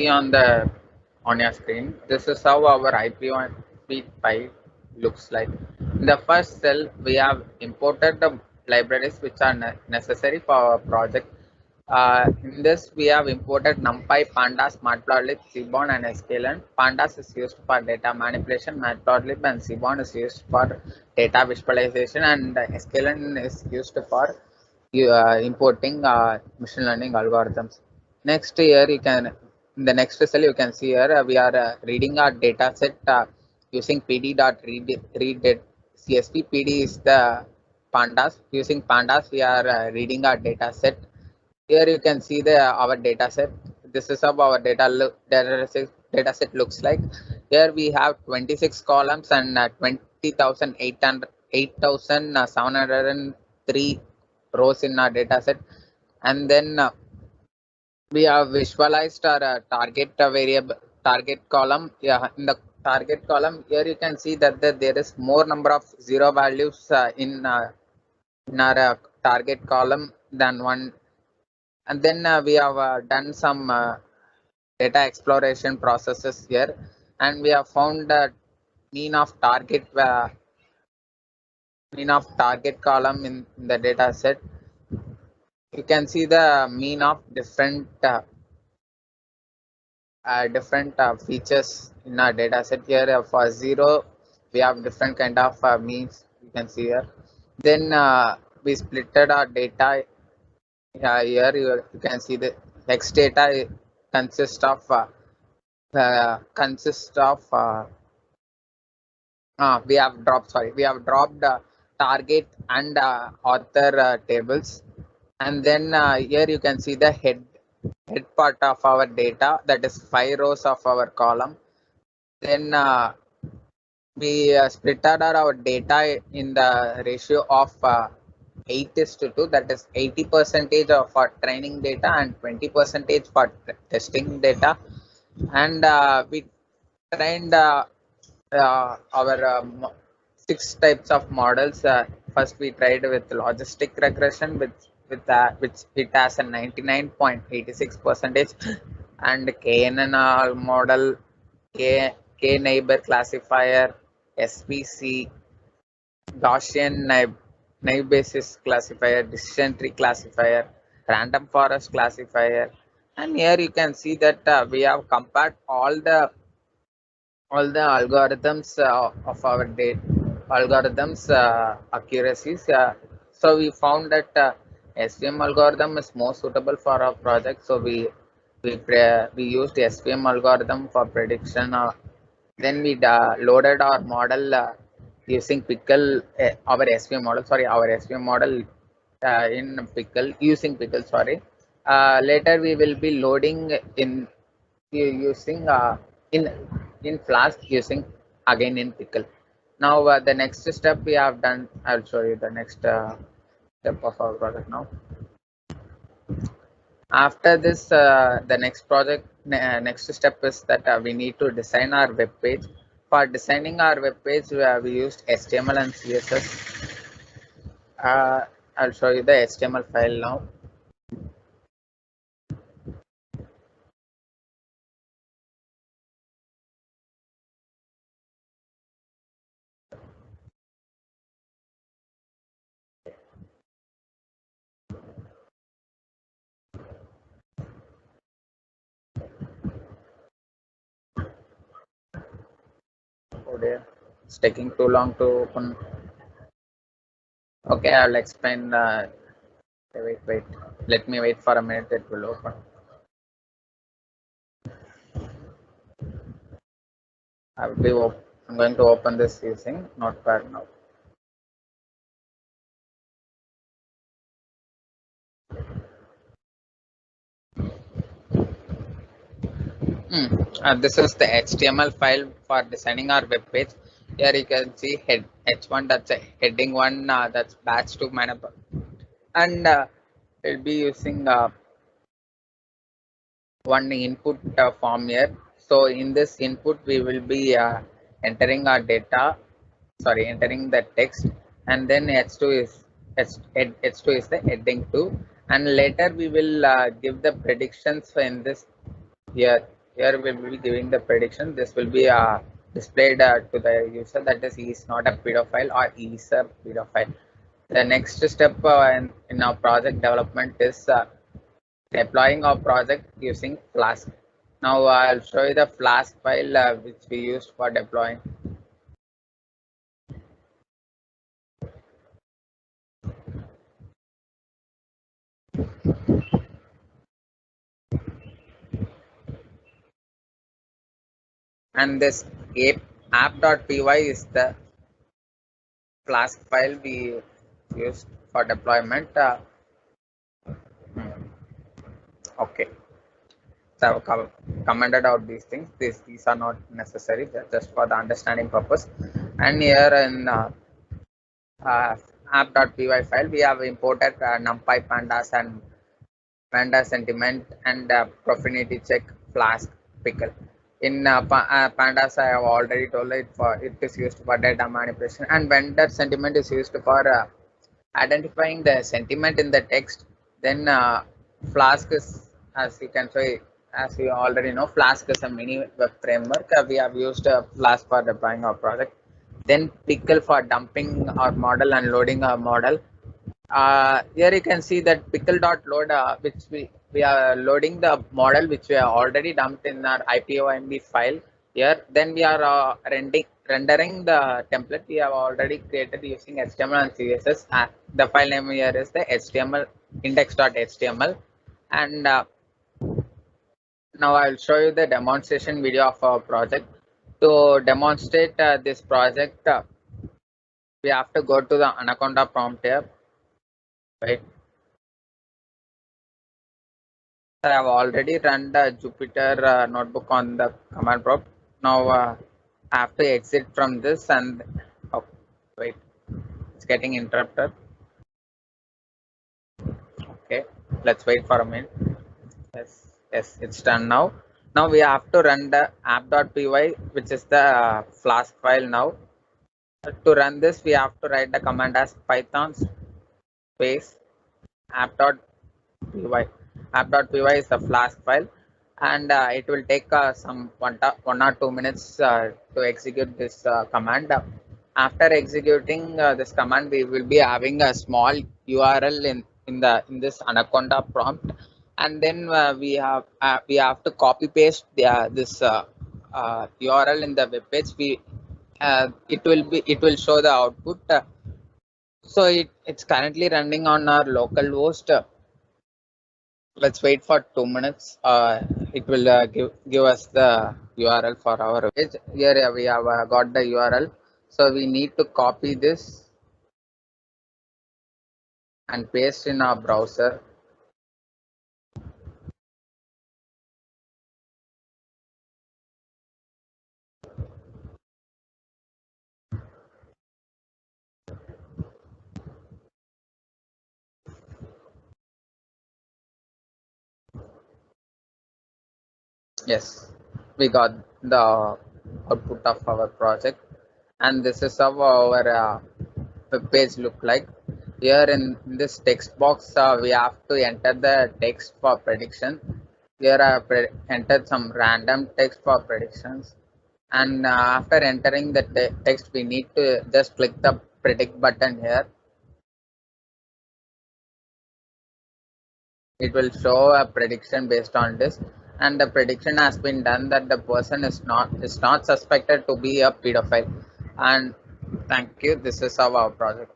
see on your screen, this is how our IP file looks like. In the first cell, we have imported the libraries which are necessary for our project. In this, we have imported NumPy, Pandas, Matplotlib, Seaborn, and sklearn. Pandas is used for data manipulation, Matplotlib and Seaborn is used for data visualization, and sklearn is used for importing machine learning algorithms. Next here, in the next cell you can see here we are reading our data set using pd.read CSV. PD is the pandas. Using pandas, we are reading our data set. Here you can see our data set. This is how our data set looks like. Here we have 26 columns and 8,703 rows in our data set, and then we have visualized our target column. Yeah, in the target column, here you can see that there is more number of zero values in our target column than one. And then we have done some data exploration processes here, and we have found the mean of target column in the data set. You can see the mean of different features in our data set. Here for zero, we have different kind of means, you can see here. Then we splitted our data. Here you can see the X data consists of we have dropped target and author tables, and then here you can see the head part of our data, that is 5 rows of our column. Then we splitted our data in the ratio of 8:2, that is 80% of our training data and 20% for testing data. And we trained our 6 types of models. First we tried with logistic regression, which it has a 99.86%, and KNN model, K neighbor classifier, SVC, Gaussian naive basis classifier, decision tree classifier, random forest classifier. And here you can see that we have compared all the algorithms of our algorithms accuracies. So we found that SVM algorithm is more suitable for our project. So we used SVM algorithm for prediction. Then we loaded our model using Pickle, our SVM model in Pickle, using Pickle. Later we will be loading in using in Flask, using again in Pickle. Now the next step we have done, I'll show you the next step of our project now. After this, the next step is that we need to design our web page. For designing our web page, we used HTML and CSS. I'll show you the HTML file now. Oh dear, it's taking too long to open. Okay, I'll explain. Wait. Let me wait for a minute. It will open. I'm going to open this using Notepad now. This is the HTML file for designing our web page. Here you can see H1, that's a heading 1, that's batch 2 manable, and we'll be using one input form here. So in this input we will be entering the text, and then H2 is the heading 2, and later we will give the predictions in this here. here we will be giving the prediction. This will be displayed to the user that is he is not a pedophile or he is a pedophile. The next step in our project development is deploying our project using Flask. Now I'll show you the Flask file which we used for deploying. And this app.py is the Flask file we used for deployment. Okay, so I've commented out these things. These are not necessary, they're just for the understanding purpose. And here in uh, app.py file, we have imported numpy pandas and panda sentiment and profanity check flask pickle. In pandas, I have already told it is used for data manipulation, and vendor sentiment is used for identifying the sentiment in the text. Then Flask is, as you can say, as you already know, Flask is a mini web framework. We have used Flask for deploying our project. Then Pickle for dumping our model and loading our model. Here you can see that pickle.load, which we are loading the model which we have already dumped in our IPOMB file here. Then we are rendering the template we have already created using HTML and CSS. The file name here is the HTML index.html. And now I'll show you the demonstration video of our project. To demonstrate this project, we have to go to the Anaconda prompt here. Right. I have already run the Jupyter notebook on the command prompt. Now I have to exit from this and oh, wait, it's getting interrupted. Okay, let's wait for a minute. Yes, it's done now. Now we have to run the app.py, which is the Flask file now. To run this, we have to write the command as python space app.py. App.py is the Flask file, and it will take some 1 or 2 minutes to execute this command. After executing this command, we will be having a small URL in this Anaconda prompt, and then we have to copy paste this URL in the web page. It will show the output. So it's currently running on our local host. Let's wait for 2 minutes. It will give us the URL for our page. Here we have got the URL. So we need to copy this and paste in our browser. Yes, we got the output of our project, and this is how our web page look like. Here in this text box, we have to enter the text for prediction. Here I have entered some random text for predictions, and after entering the text, we need to just click the predict button here. It will show a prediction based on this, and the prediction has been done that the person is not suspected to be a pedophile. And thank you. This is our project.